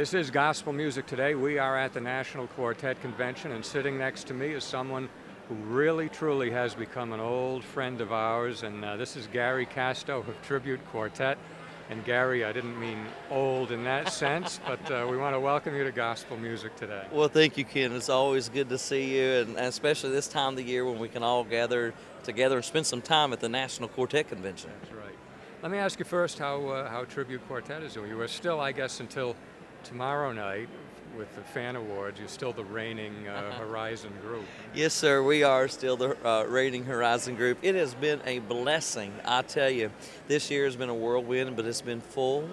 This is Gospel Music Today. We are at the National Quartet Convention, and sitting next to me is someone who really, truly has become an old friend of ours, and this is Gary Casto of Tribute Quartet. And Gary, I didn't mean old in that sense, but we want to welcome you to Gospel Music Today. Well, thank you, Ken. It's always good to see you, and especially this time of the year when we can all gather together and spend some time at the National Quartet Convention. That's right. Let me ask you first how Tribute Quartet is doing. You are still, I guess, until tomorrow night with the Fan Awards, you're still the reigning Horizon group. Yes, sir. We are still the reigning Horizon group. It has been a blessing, I tell you. This year has been a whirlwind, but it's been full.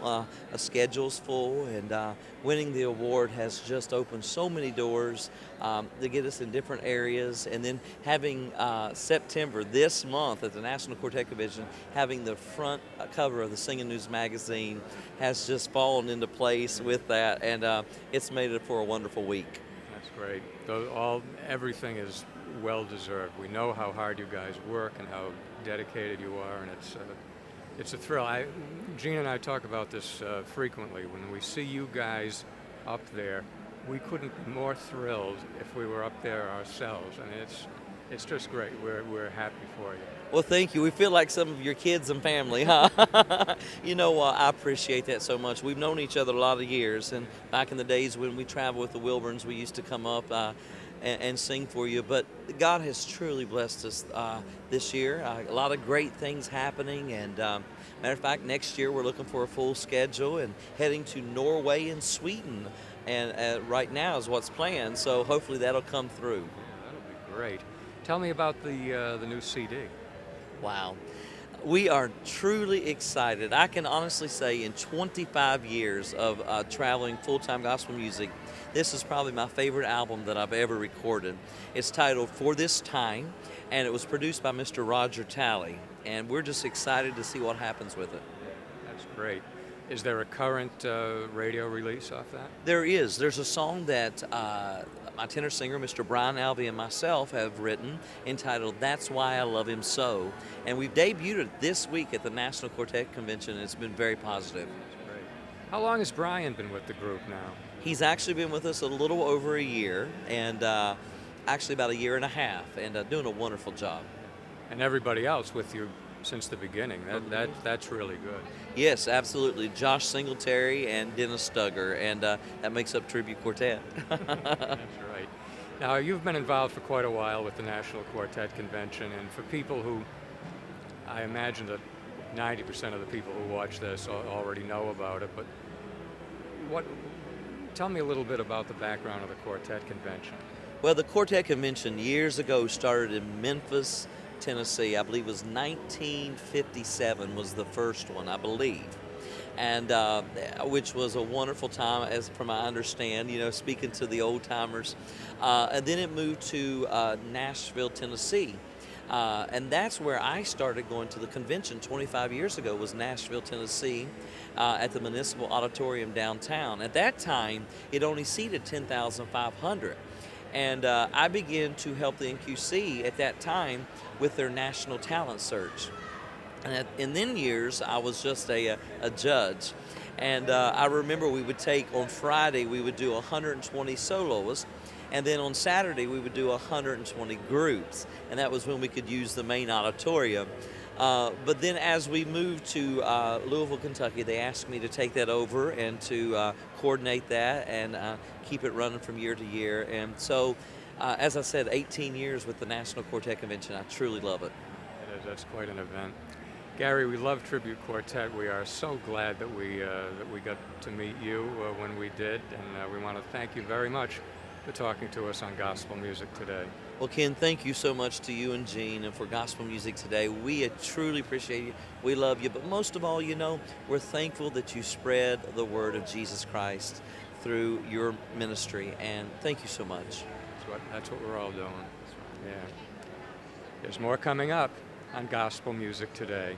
A schedule's full, and winning the award has just opened so many doors to get us in different areas. And then having September this month at the National Quartet Convention, having the front cover of the Singing News magazine has just fallen into place with that, and it's made it for a wonderful week. That's great. Everything is well deserved. We know how hard you guys work and how dedicated you are, and it's a thrill. Gene and I talk about this frequently. When we see you guys up there, we couldn't be more thrilled if we were up there ourselves. I mean, it's just great. We're happy for you. Well, thank you. We feel like some of your kids and family, huh? You know, I appreciate that so much. We've known each other a lot of years, and back in the days when we traveled with the Wilburns, we used to come up and sing for you. But God has truly blessed us this year. A lot of great things happening, and matter of fact, next year we're looking for a full schedule and heading to Norway and Sweden, and right now is what's planned. So hopefully that'll come through. Yeah, that'll be great. Tell me about the new CD. Wow. We are truly excited. I can honestly say in 25 years of traveling full-time gospel music, this is probably my favorite album that I've ever recorded. It's titled For This Time, and it was produced by Mr. Roger Talley, and we're just excited to see what happens with it. That's great. Is there a current radio release off that? There is. There's a song that my tenor singer, Mr. Brian Alvey, and myself have written entitled That's Why I Love Him So. And we've debuted it this week at the National Quartet Convention, and it's been very positive. That's great. How long has Brian been with the group now? He's actually been with us a little over a year, and actually about a year and a half, and doing a wonderful job. And everybody else with you since the beginning. That's really good. Yes, absolutely. Josh Singletary and Dennis Stugger, and that makes up Tribute Quartet. That's right. Now, you've been involved for quite a while with the National Quartet Convention, and for people who, I imagine that 90% of the people who watch this already know about it, but tell me a little bit about the background of the Quartet Convention. Well, the Quartet Convention years ago started in Memphis, Tennessee. I believe it was 1957 was the first one, I believe, and which was a wonderful time, as from I understand, you know, speaking to the old timers. And then it moved to Nashville, Tennessee, and that's where I started going to the convention 25 years ago. Was Nashville, Tennessee, at the Municipal Auditorium downtown. At that time, it only seated 10,500. And I began to help the NQC at that time with their national talent search. And in then years, I was just a judge. And I remember we would take, on Friday, we would do 120 soloists. And then on Saturday, we would do 120 groups. And that was when we could use the main auditorium. But then as we moved to Louisville, Kentucky, they asked me to take that over and to coordinate that and keep it running from year to year. And so, as I said, 18 years with the National Quartet Convention. I truly love it. It is. That's quite an event. Gary, we love Tribute Quartet. We are so glad that we got to meet you when we did, and we want to thank you very much for talking to us on Gospel Music Today. Well, Ken, thank you so much to you and Gene and for Gospel Music Today. We truly appreciate you. We love you. But most of all, you know, we're thankful that you spread the word of Jesus Christ through your ministry. And thank you so much. That's what we're all doing. Yeah. There's more coming up on Gospel Music Today.